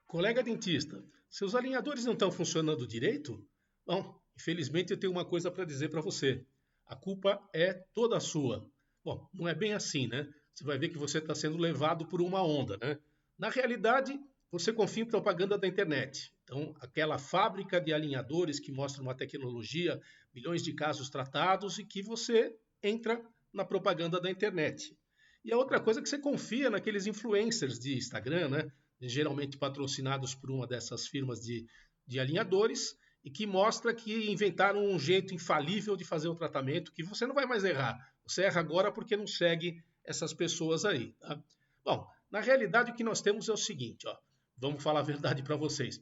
Colega dentista, seus alinhadores não estão funcionando direito? Bom, infelizmente eu tenho uma coisa para dizer para você. A culpa é toda sua. Bom, não é bem assim, né? Você vai ver que você está sendo levado por uma onda, né? Na realidade, você confia em propaganda da internet. Então, aquela fábrica de alinhadores que mostra uma tecnologia, milhões de casos tratados e que você entra na propaganda da internet. E a outra coisa é que você confia naqueles influencers de Instagram, né? Geralmente patrocinados por uma dessas firmas de alinhadores, e que mostra que inventaram um jeito infalível de fazer o tratamento, que você não vai mais errar. Você erra agora porque não segue essas pessoas aí. Tá? Bom, na realidade o que nós temos é o seguinte, ó, vamos falar a verdade para vocês.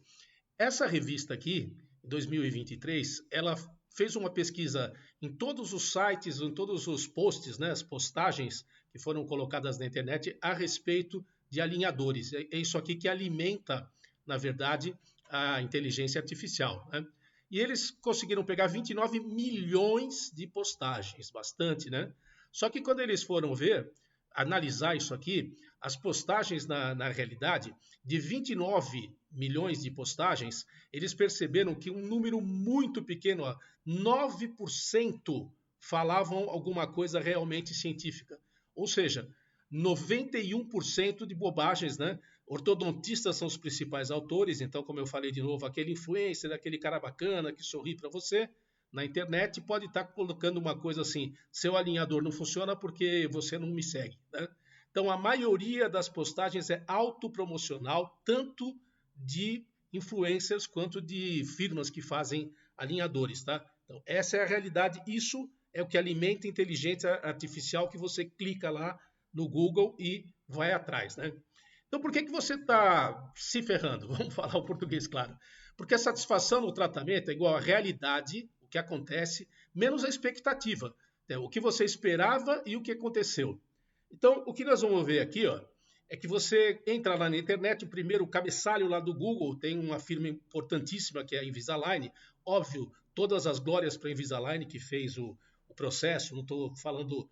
Essa revista aqui, em 2023, ela fez uma pesquisa em todos os sites, em todos os posts, né, as postagens que foram colocadas na internet a respeito de alinhadores. É isso aqui que alimenta, na verdade, a inteligência artificial. Né? E eles conseguiram pegar 29 milhões de postagens, bastante, né? Só que quando eles foram ver, analisar isso aqui, as postagens na realidade, de 29 milhões de postagens, eles perceberam que um número muito pequeno, ó, 9% falavam alguma coisa realmente científica. Ou seja, 91% de bobagens, né? Ortodontistas são os principais autores, então, como eu falei de novo, aquele influencer, aquele cara bacana que sorri para você na internet pode estar colocando uma coisa assim: seu alinhador não funciona porque você não me segue. Né? Então, a maioria das postagens é autopromocional, tanto de influencers quanto de firmas que fazem alinhadores. Tá? Então, essa é a realidade. Isso é o que alimenta a inteligência artificial que você clica lá no Google e vai atrás, né? Então, por que você está se ferrando? Vamos falar o português claro. Porque a satisfação no tratamento é igual à realidade, o que acontece, menos a expectativa. Né? O que você esperava e o que aconteceu. Então, o que nós vamos ver aqui, ó, é que você entra lá na internet, o primeiro cabeçalho lá do Google tem uma firma importantíssima que é a Invisalign. Óbvio, todas as glórias para a Invisalign que fez o processo, não estou falando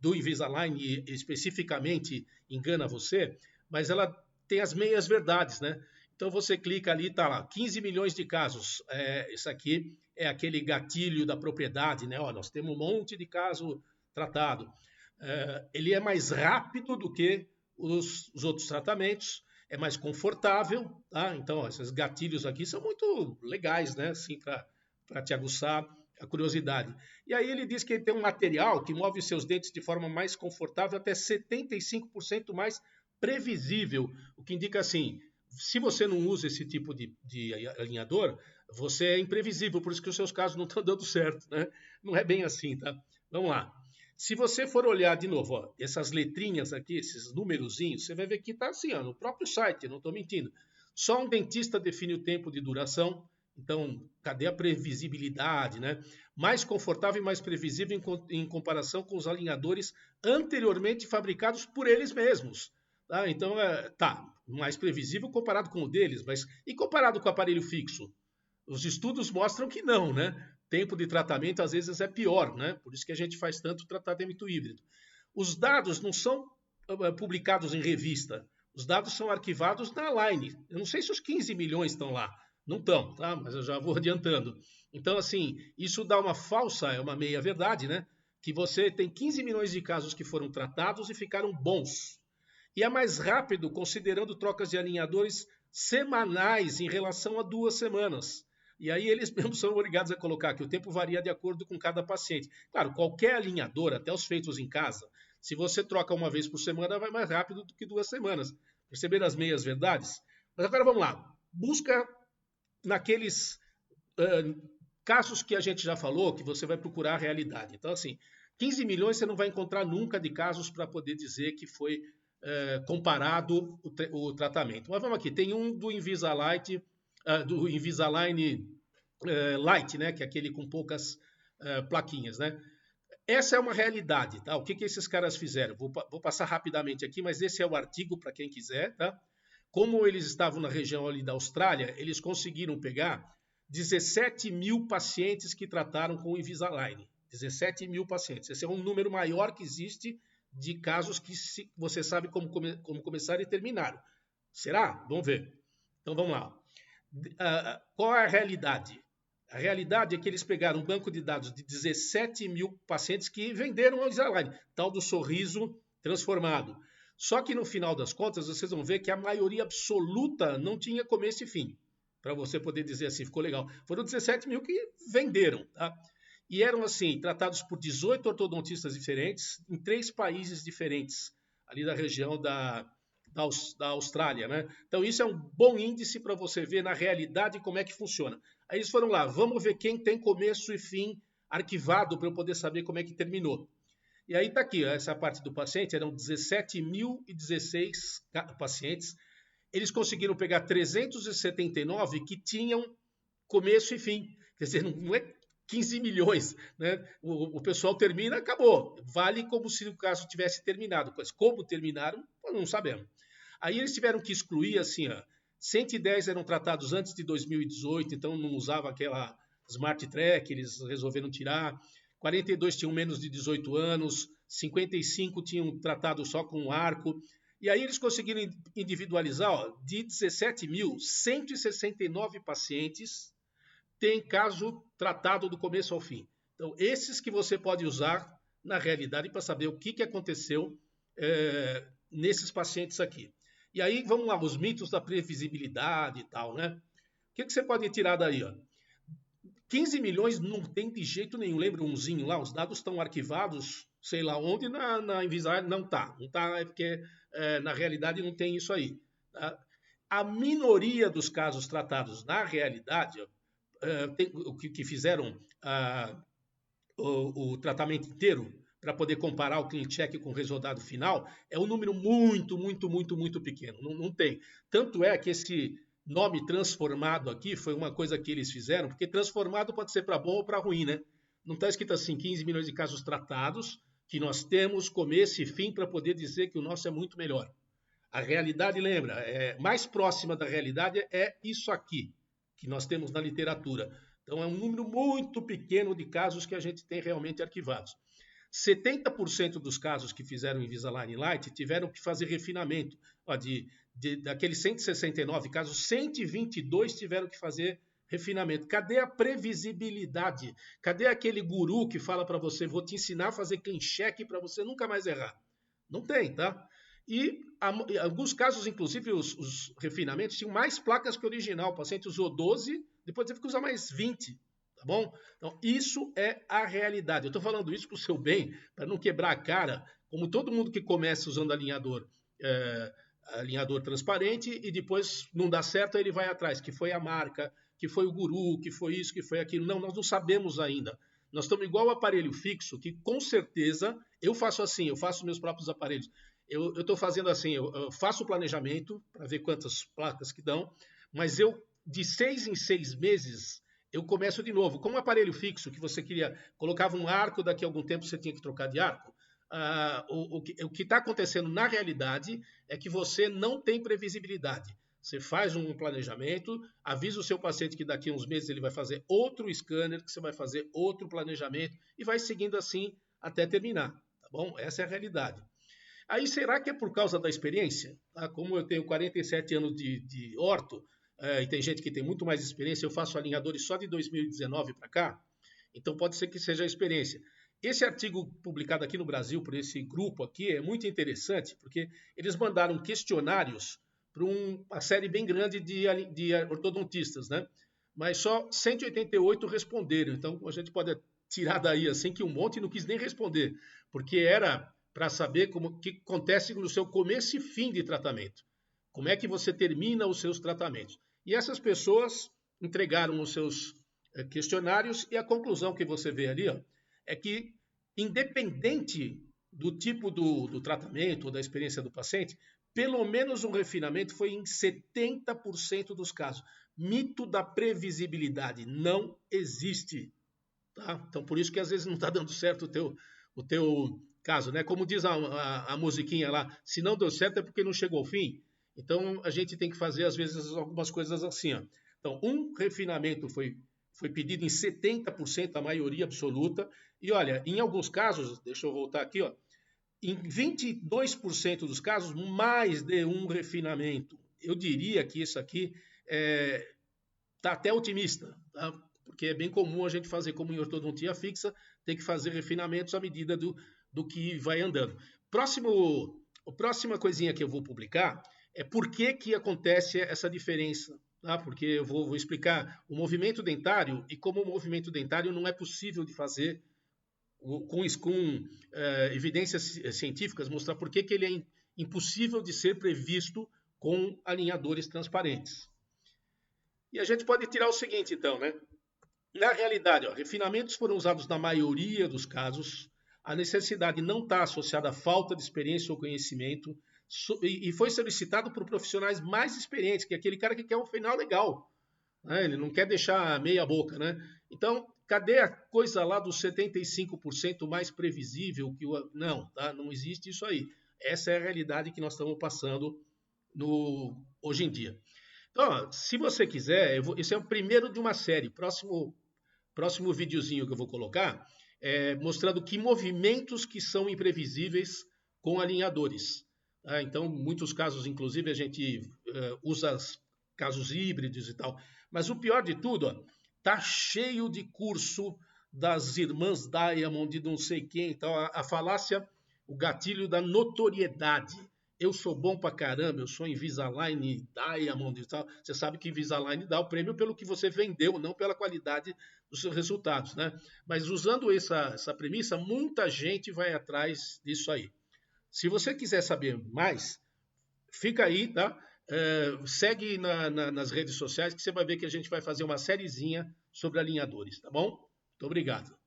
do Invisalign especificamente engana você, mas ela tem as meias verdades, né? Então você clica ali, tá lá, 15 milhões de casos. Isso aqui é aquele gatilho da propriedade, né? Ó, nós temos um monte de caso tratado. Ele é mais rápido do que os outros tratamentos, é mais confortável, tá? Então, ó, esses gatilhos aqui são muito legais, né? Assim, para te aguçar a curiosidade. E aí ele diz que ele tem um material que move seus dentes de forma mais confortável, até 75% mais previsível, o que indica assim, se você não usa esse tipo de alinhador, você é imprevisível, por isso que os seus casos não estão dando certo, né? Não é bem assim, tá? Vamos lá. Se você for olhar de novo, ó, essas letrinhas aqui, esses numerozinhos, você vai ver que está assim, ó, no próprio site, não estou mentindo. Só um dentista define o tempo de duração. Então, cadê a previsibilidade, né? Mais confortável e mais previsível em comparação com os alinhadores anteriormente fabricados por eles mesmos. Tá? Então, tá, mais previsível comparado com o deles, mas e comparado com o aparelho fixo? Os estudos mostram que não, né? Tempo de tratamento às vezes é pior, né? Por isso que a gente faz tanto tratamento híbrido. Os dados não são publicados em revista, os dados são arquivados na Line. Eu não sei se os 15 milhões estão lá, não estão, tá? Mas eu já vou adiantando. Então, assim, isso dá uma falsa, é uma meia-verdade, né? Que você tem 15 milhões de casos que foram tratados e ficaram bons. E é mais rápido, considerando trocas de alinhadores semanais em relação a 2 semanas. E aí eles mesmos são obrigados a colocar que o tempo varia de acordo com cada paciente. Claro, qualquer alinhador, até os feitos em casa, se você troca uma vez por semana, vai mais rápido do que 2 semanas. Perceberam as meias verdades? Mas agora vamos lá. Busca naqueles casos que a gente já falou, que você vai procurar a realidade. Então, assim, 15 milhões você não vai encontrar nunca de casos para poder dizer que foi comparado o tratamento. Mas vamos aqui, tem um do Invisalign, do Invisalign Lite, né, que é aquele com poucas plaquinhas, né? Essa é uma realidade, tá? O que esses caras fizeram? Vou passar rapidamente aqui, mas esse é o artigo para quem quiser, tá? Como eles estavam na região ali da Austrália, eles conseguiram pegar 17 mil pacientes que trataram com o Invisalign. 17 mil pacientes. Esse é um número maior que existe de casos que você sabe como começar e terminar. Será? Vamos ver. Então vamos lá. Qual é a realidade? A realidade é que eles pegaram um banco de dados de 17 mil pacientes que venderam ao Invisalign, tal do sorriso transformado. Só que no final das contas, vocês vão ver que a maioria absoluta não tinha começo e fim. Para você poder dizer assim, ficou legal. Foram 17 mil que venderam, tá? E eram assim, tratados por 18 ortodontistas diferentes, em 3 países diferentes, ali da região da Austrália, né? Então isso é um bom índice para você ver na realidade como é que funciona. Aí eles foram lá, vamos ver quem tem começo e fim arquivado para eu poder saber como é que terminou. E aí está aqui, essa parte do paciente, eram 17.016 pacientes. Eles conseguiram pegar 379 que tinham começo e fim. Quer dizer, não é 15 milhões. Né? O pessoal termina, acabou. Vale como se o caso tivesse terminado. Mas como terminaram, não sabemos. Aí eles tiveram que excluir, assim, 110 eram tratados antes de 2018, então não usava aquela Smart Track, eles resolveram tirar. 42 tinham menos de 18 anos, 55 tinham tratado só com arco. E aí eles conseguiram individualizar, de 17 mil, 169 pacientes têm caso tratado do começo ao fim. Então, esses que você pode usar na realidade para saber o que aconteceu nesses pacientes aqui. E aí, vamos lá, os mitos da previsibilidade e tal, né? O que você pode tirar daí? Ó? 15 milhões não tem de jeito nenhum. Lembra umzinho lá? Os dados estão arquivados, sei lá onde, na Invisalign não está. Não está, porque na realidade não tem isso aí. Tá? A minoria dos casos tratados na realidade, o que fizeram o tratamento inteiro para poder comparar o clean check com o resultado final, é um número muito, muito, muito, muito pequeno. Não tem. Tanto é que esse nome transformado aqui foi uma coisa que eles fizeram, porque transformado pode ser para bom ou para ruim, né? Não está escrito assim, 15 milhões de casos tratados, que nós temos começo e fim para poder dizer que o nosso é muito melhor. A realidade, lembra, mais próxima da realidade é isso aqui, que nós temos na literatura. Então, é um número muito pequeno de casos que a gente tem realmente arquivados. 70% dos casos que fizeram Invisalign Lite tiveram que fazer refinamento. Daqueles 169 casos, 122 tiveram que fazer refinamento. Cadê a previsibilidade? Cadê aquele guru que fala para você, vou te ensinar a fazer clean check para você nunca mais errar? Não tem, tá? E em alguns casos, inclusive, os refinamentos tinham mais placas que o original. O paciente usou 12, depois teve que usar mais 20. Tá bom? Então, isso é a realidade. Eu estou falando isso para o seu bem, para não quebrar a cara, como todo mundo que começa usando alinhador transparente e depois não dá certo, ele vai atrás, que foi a marca, que foi o guru, que foi isso, que foi aquilo. Não, nós não sabemos ainda. Nós estamos igual o aparelho fixo, que com certeza, eu faço assim, eu faço meus próprios aparelhos. Eu estou fazendo assim, eu faço o planejamento para ver quantas placas que dão, mas de 6 em 6 meses, eu começo de novo. Como um aparelho fixo, que você colocava um arco, daqui a algum tempo você tinha que trocar de arco, o que está acontecendo na realidade é que você não tem previsibilidade. Você faz um planejamento, avisa o seu paciente que daqui a uns meses ele vai fazer outro scanner, que você vai fazer outro planejamento, e vai seguindo assim até terminar, tá bom? Essa é a realidade. Aí, será que é por causa da experiência? Como eu tenho 47 anos de orto, e tem gente que tem muito mais experiência, eu faço alinhadores só de 2019 para cá, então pode ser que seja a experiência. Esse artigo publicado aqui no Brasil por esse grupo aqui é muito interessante, porque eles mandaram questionários para uma série bem grande de ortodontistas, né? Mas só 188 responderam. Então a gente pode tirar daí assim que um monte não quis nem responder, porque era para saber o que acontece no seu começo e fim de tratamento. Como é que você termina os seus tratamentos. E essas pessoas entregaram os seus questionários e a conclusão que você vê ali é que, independente do tipo do tratamento ou da experiência do paciente, pelo menos um refinamento foi em 70% dos casos. Mito da previsibilidade não existe. Tá? Então, por isso que às vezes não está dando certo o teu caso. Né? Como diz a musiquinha lá, se não deu certo é porque não chegou ao fim. Então, a gente tem que fazer, às vezes, algumas coisas assim. Ó. Então, um refinamento foi pedido em 70%, a maioria absoluta. E, olha, em alguns casos, deixa eu voltar aqui, em 22% dos casos, mais de um refinamento. eu diria que isso aqui está até otimista, tá? Porque é bem comum a gente fazer, como em ortodontia fixa, ter que fazer refinamentos à medida do que vai andando. A próxima coisinha que eu vou publicar é por que acontece essa diferença. Tá? Porque eu vou explicar o movimento dentário e como o movimento dentário não é possível de fazer com evidências científicas, mostrar por que ele é impossível de ser previsto com alinhadores transparentes. E a gente pode tirar o seguinte, então, né? Na realidade, refinamentos foram usados na maioria dos casos, a necessidade não está associada à falta de experiência ou conhecimento, e foi solicitado por profissionais mais experientes, que é aquele cara que quer um final legal, né? Ele não quer deixar meia boca, né? Então, cadê a coisa lá dos 75% mais previsível que o... Não, tá? Não existe isso aí. Essa é a realidade que nós estamos passando hoje em dia. Então, se você quiser, esse é o primeiro de uma série. Próximo videozinho que eu vou colocar mostrando que movimentos que são imprevisíveis com alinhadores. Tá? Então, em muitos casos, inclusive, a gente usa casos híbridos e tal. Mas o pior de tudo, tá cheio de curso das irmãs Diamond, de não sei quem. Então, a falácia, o gatilho da notoriedade. Eu sou bom pra caramba, eu sou Invisalign, Diamond e tal. Você sabe que Invisalign dá o prêmio pelo que você vendeu, não pela qualidade dos seus resultados, né? Mas usando essa premissa, muita gente vai atrás disso aí. Se você quiser saber mais, fica aí, tá? Segue nas redes sociais que você vai ver que a gente vai fazer uma sériezinha sobre alinhadores, tá bom? Muito obrigado.